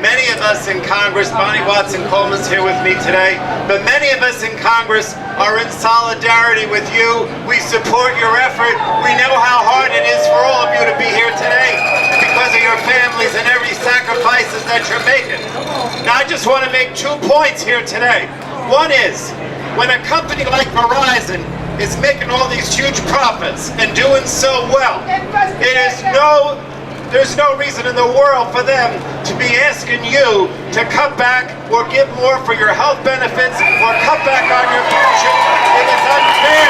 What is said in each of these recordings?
many of us in Congress, Bonnie Watson-Coleman's here with me today, but many of us in Congress are in solidarity with you. We support your effort. We know how hard it is for all of you to be here today because of your families and every sacrifices that you're making. Now, I just want to make 2 points here today. One is, when a company like Verizon is making all these huge profits and doing so well, there's no reason in the world for them to be asking you to cut back or give more for your health benefits or cut back on your pension. It is unfair.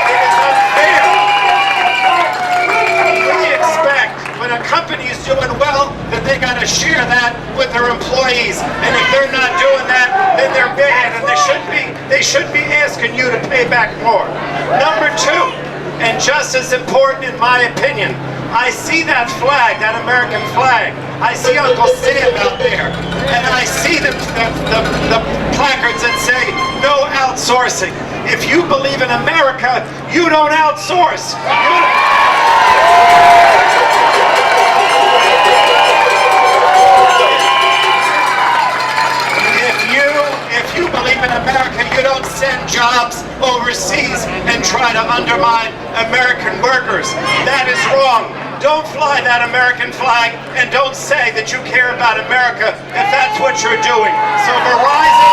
It is unfair. We expect when a company is doing well that they got to share that with their employees. And if they're not doing that, then they're bad, and they should be asking you to pay back more. Number 2, and just as important in my opinion, I see that flag, that American flag. I see Uncle Sam out there, and I see the placards that say no outsourcing. If you believe in America, you don't outsource. If you believe in America, you don't send jobs overseas and try to undermine American workers. That is wrong. Don't fly that American flag, and don't say that you care about America if that's what you're doing. So Verizon,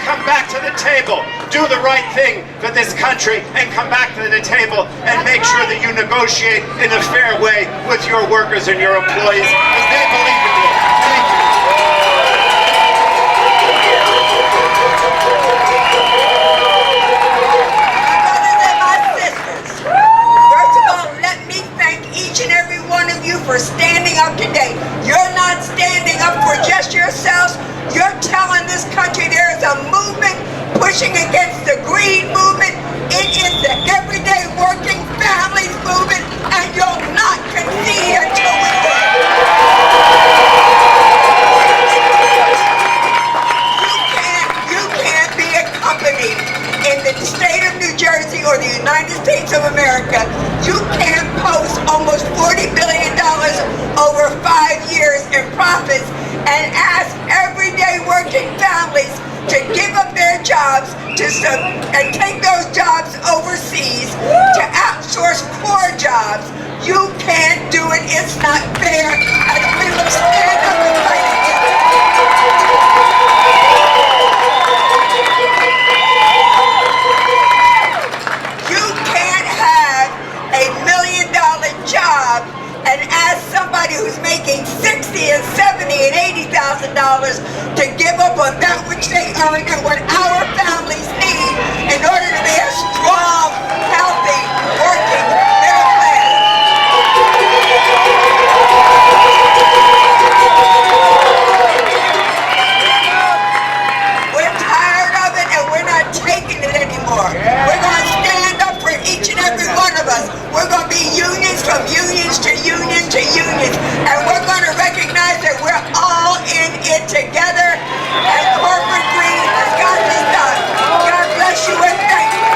come back to the table. Do the right thing for this country and come back to the table and make sure that you negotiate in a fair way with your workers and your employees because they believe in you. Thank you. For standing up today. You're not standing up for just yourselves. You're telling this country there is a movement pushing against the greed movement. It is the everyday working families movement, and you'll not concede until we win. You can't be a company in the state of New Jersey or the United States of America. You can't post almost $40 billion over 5 years in profits and ask everyday working families to give up their jobs and take those jobs overseas to outsource poor jobs. You can't do it. It's not fair. And we will stand up and fight against it. Job and ask somebody who's making $60,000 and $70,000 and $80,000 to give up on that which they earn and what our families need in order to be a strong, healthy, working middle class. We're tired of it and we're not taking it anymore. We're going to stand up for each and every one of us. We're going to be unions from unions to unions to unions, and we're going to recognize that we're all in it together, and corporate greed has got to stop. God bless you and thank you.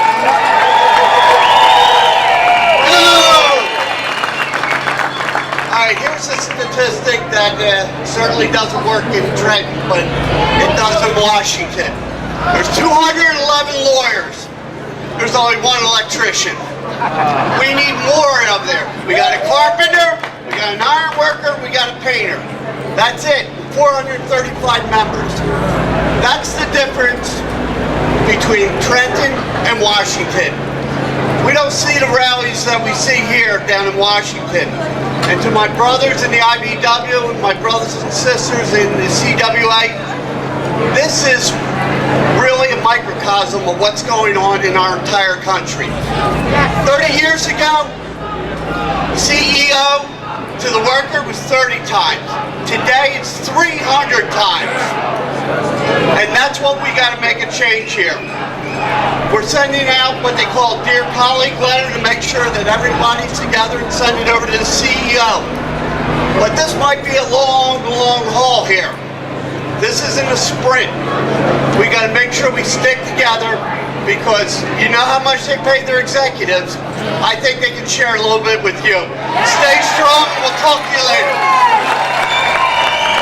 All right, here's a statistic that certainly doesn't work in Trenton, but it does in Washington. There's 211 lawyers. There's only 1 electrician. We need more up there. We got a carpenter, we got an iron worker, we got a painter. That's it. 435 members. That's the difference between Trenton and Washington. We don't see the rallies that we see here down in Washington. And to my brothers in the IBW and my brothers and sisters in the CWA, this is really a microcosm of what's going on in our entire country. 30 years ago, CEO to the worker was 30 times. Today it's 300 times. And that's what we got to make a change here. We're sending out what they call a Dear Colleague letter to make sure that everybody's together and send it over to the CEO. But this might be a long, long haul here. This isn't a sprint. We got to make sure we stick together because you know how much they pay their executives. I think they can share a little bit with you. Stay strong. We'll talk to you later.